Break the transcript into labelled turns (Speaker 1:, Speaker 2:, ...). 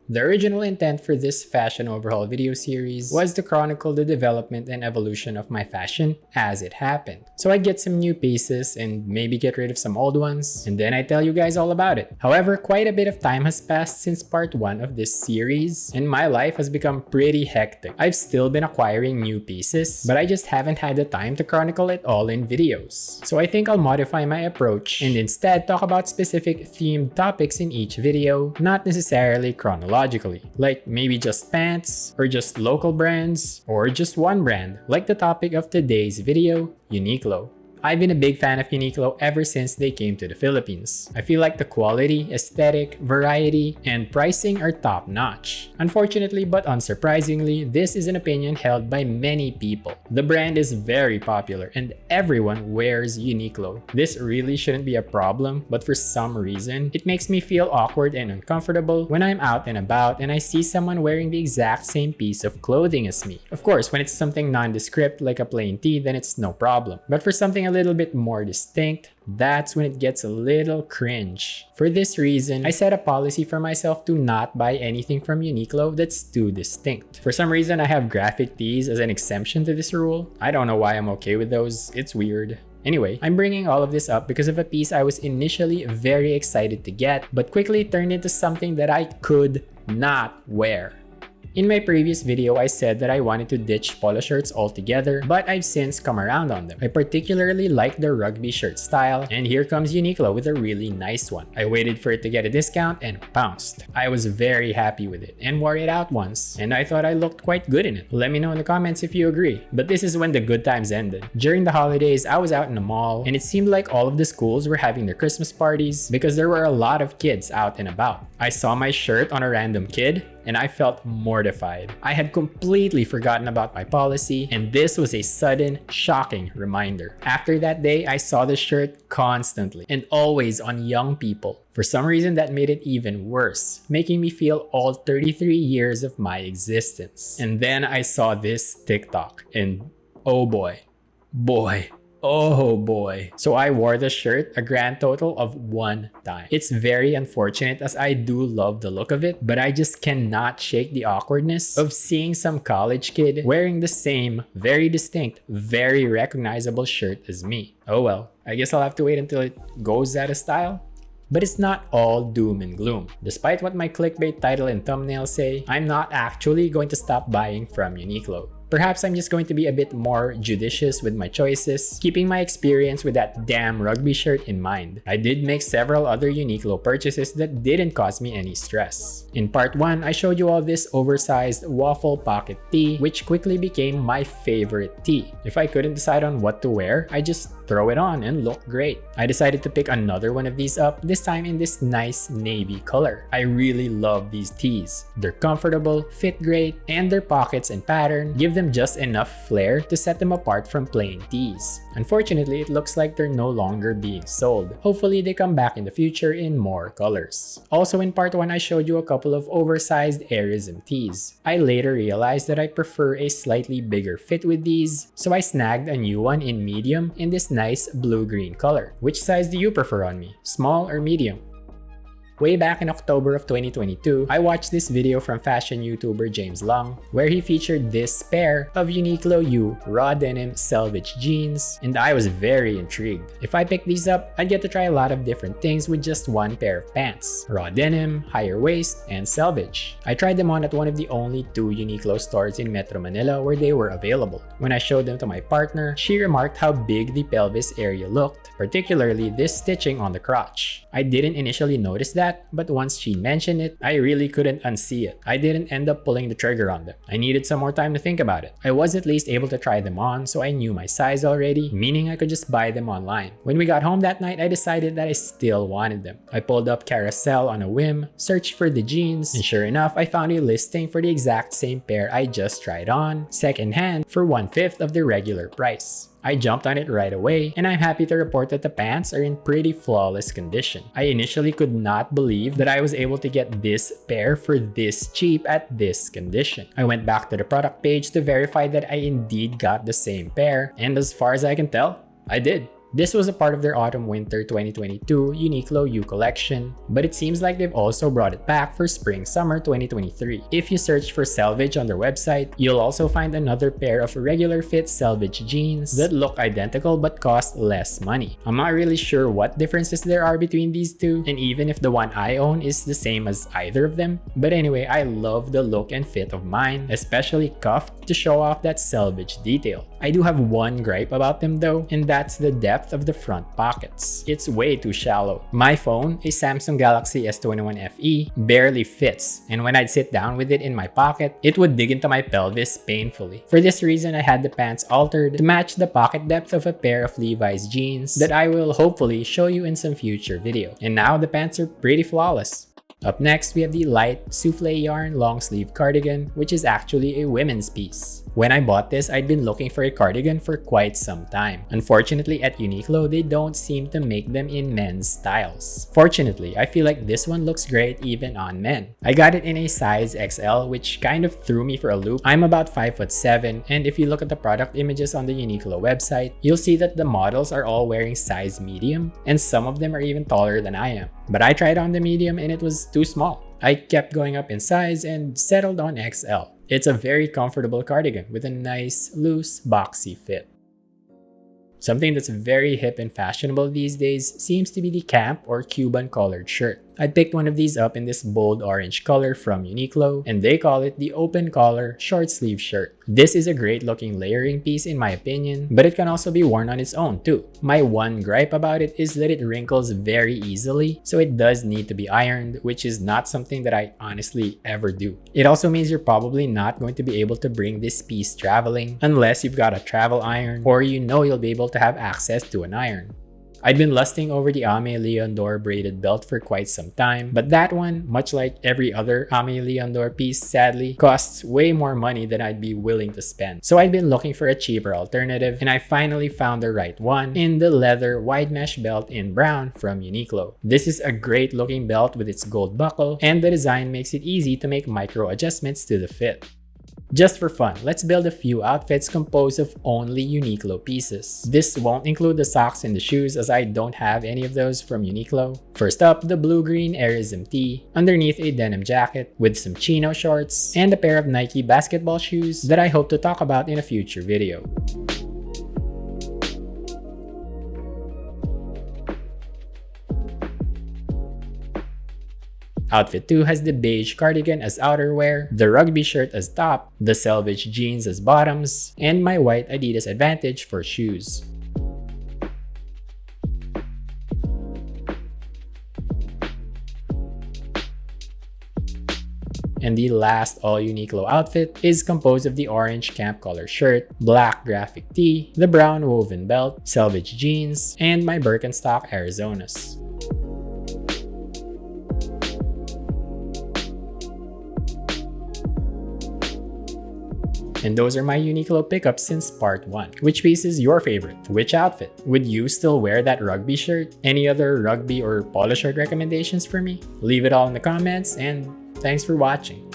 Speaker 1: The original intent for this fashion overhaul video series was to chronicle the development and evolution of my fashion as it happened. So I'd get some new pieces and maybe get rid of some old ones, and then I'd tell you guys all about it. However, quite a bit of time has passed since part 1 of this series, and my life has become pretty hectic. I've still been acquiring new pieces, but I just haven't had the time to chronicle it all in videos. So I think I'll modify my approach and instead talk about specific themed topics in each video, not necessarily chronologically. Like maybe just pants, or just local brands, or just one brand, like the topic of today's video, Uniqlo. I've been a big fan of Uniqlo ever since they came to the Philippines. I feel like the quality, aesthetic, variety, and pricing are top notch. Unfortunately but unsurprisingly, this is an opinion held by many people. The brand is very popular and everyone wears Uniqlo. This really shouldn't be a problem, but for some reason, it makes me feel awkward and uncomfortable when I'm out and about and I see someone wearing the exact same piece of clothing as me. Of course, when it's something nondescript like a plain tee, then it's no problem. But for something a little bit more distinct, that's when it gets a little cringe. For this reason, I set a policy for myself to not buy anything from Uniqlo that's too distinct. For some reason, I have graphic tees as an exemption to this rule. I don't know why I'm okay with those, it's weird. Anyway, I'm bringing all of this up because of a piece I was initially very excited to get, but quickly turned into something that I could not wear. In my previous video, I said that I wanted to ditch polo shirts altogether, but I've since come around on them. I particularly like the rugby shirt style, and here comes Uniqlo with a really nice one. I waited for it to get a discount and pounced. I was very happy with it and wore it out once, and I thought I looked quite good in it. Let me know in the comments if you agree. But this is when the good times ended. During the holidays, I was out in the mall, and it seemed like all of the schools were having their Christmas parties because there were a lot of kids out and about. I saw my shirt on a random kid, and I felt mortified. I had completely forgotten about my policy, and this was a sudden, shocking reminder. After that day, I saw the shirt constantly and always on young people. For some reason, that made it even worse, making me feel all 33 years of my existence. And then I saw this TikTok, and oh boy. Oh boy. So I wore the shirt a grand total of 1 time. It's very unfortunate as I do love the look of it, but I just cannot shake the awkwardness of seeing some college kid wearing the same, very distinct, very recognizable shirt as me. Oh well, I guess I'll have to wait until it goes out of style. But it's not all doom and gloom. Despite what my clickbait title and thumbnail say, I'm not actually going to stop buying from Uniqlo. Perhaps I'm just going to be a bit more judicious with my choices, keeping my experience with that damn rugby shirt in mind. I did make several other Uniqlo purchases that didn't cause me any stress. In part 1, I showed you all this oversized waffle pocket tee, which quickly became my favorite tee. If I couldn't decide on what to wear, I just throw it on and look great. I decided to pick another one of these up, this time in this nice navy color. I really love these tees. They're comfortable, fit great, and their pockets and pattern give them just enough flair to set them apart from plain tees. Unfortunately, it looks like they're no longer being sold. Hopefully, they come back in the future in more colors. Also, in part 1, I showed you a couple of oversized Airism tees. I later realized that I prefer a slightly bigger fit with these, so I snagged a new one in medium in this nice blue-green color. Which size do you prefer on me? Small or medium? Way back in October of 2022, I watched this video from fashion YouTuber James Long, where he featured this pair of Uniqlo U raw denim selvage jeans, and I was very intrigued. If I picked these up, I'd get to try a lot of different things with just one pair of pants: raw denim, higher waist, and selvage. I tried them on at one of the only 2 Uniqlo stores in Metro Manila where they were available. When I showed them to my partner, she remarked how big the pelvis area looked, particularly this stitching on the crotch. I didn't initially notice that, but once she mentioned it, I really couldn't unsee it. I didn't end up pulling the trigger on them. I needed some more time to think about it. I was at least able to try them on, so I knew my size already, meaning I could just buy them online. When we got home that night, I decided that I still wanted them. I pulled up Carousel on a whim, searched for the jeans, and sure enough, I found a listing for the exact same pair I just tried on, secondhand, for 1/5 of the regular price. I jumped on it right away, and I'm happy to report that the pants are in pretty flawless condition. I initially could not believe that I was able to get this pair for this cheap at this condition. I went back to the product page to verify that I indeed got the same pair, and as far as I can tell, I did. This was a part of their Autumn-Winter 2022 Uniqlo U collection, but it seems like they've also brought it back for Spring-Summer 2023. If you search for Selvage on their website, you'll also find another pair of regular fit Selvage jeans that look identical but cost less money. I'm not really sure what differences there are between these two, and even if the one I own is the same as either of them. But anyway, I love the look and fit of mine, especially cuffed to show off that selvage detail. I do have one gripe about them though, and that's the depth of the front pockets. It's way too shallow. My phone, a Samsung Galaxy S21 FE, barely fits, and when I'd sit down with it in my pocket, it would dig into my pelvis painfully. For this reason, I had the pants altered to match the pocket depth of a pair of Levi's jeans that I will hopefully show you in some future video. And now the pants are pretty flawless. Up next, we have the light souffle yarn long sleeve cardigan, which is actually a women's piece. When I bought this, I'd been looking for a cardigan for quite some time. Unfortunately, at Uniqlo, they don't seem to make them in men's styles. Fortunately, I feel like this one looks great even on men. I got it in a size XL, which kind of threw me for a loop. I'm about 5'7", and if you look at the product images on the Uniqlo website, you'll see that the models are all wearing size medium, and some of them are even taller than I am. But I tried on the medium and it was too small. I kept going up in size and settled on XL. It's a very comfortable cardigan with a nice, loose, boxy fit. Something that's very hip and fashionable these days seems to be the camp or Cuban collared shirt. I picked one of these up in this bold orange color from Uniqlo, and they call it the open collar short sleeve shirt. This is a great looking layering piece in my opinion, but it can also be worn on its own too. My one gripe about it is that it wrinkles very easily, so it does need to be ironed, which is not something that I honestly ever do. It also means you're probably not going to be able to bring this piece traveling unless you've got a travel iron or you know you'll be able to have access to an iron. I'd been lusting over the Aimé Leon Dore braided belt for quite some time, but that one, much like every other Aimé Leon Dore piece, sadly, costs way more money than I'd be willing to spend. So I'd been looking for a cheaper alternative, and I finally found the right one in the leather wide mesh belt in brown from Uniqlo. This is a great looking belt with its gold buckle, and the design makes it easy to make micro adjustments to the fit. Just for fun, let's build a few outfits composed of only Uniqlo pieces. This won't include the socks and the shoes as I don't have any of those from Uniqlo. First up, the blue-green Airism tee, underneath a denim jacket with some chino shorts and a pair of Nike basketball shoes that I hope to talk about in a future video. Outfit 2 has the beige cardigan as outerwear, the rugby shirt as top, the selvage jeans as bottoms, and my white Adidas Advantage for shoes. And the last all Uniqlo outfit is composed of the orange camp color shirt, black graphic tee, the brown woven belt, selvage jeans, and my Birkenstock Arizonas. And those are my Uniqlo pickups since part 1. Which piece is your favorite? Which outfit? Would you still wear that rugby shirt? Any other rugby or polo shirt recommendations for me? Leave it all in the comments, and thanks for watching.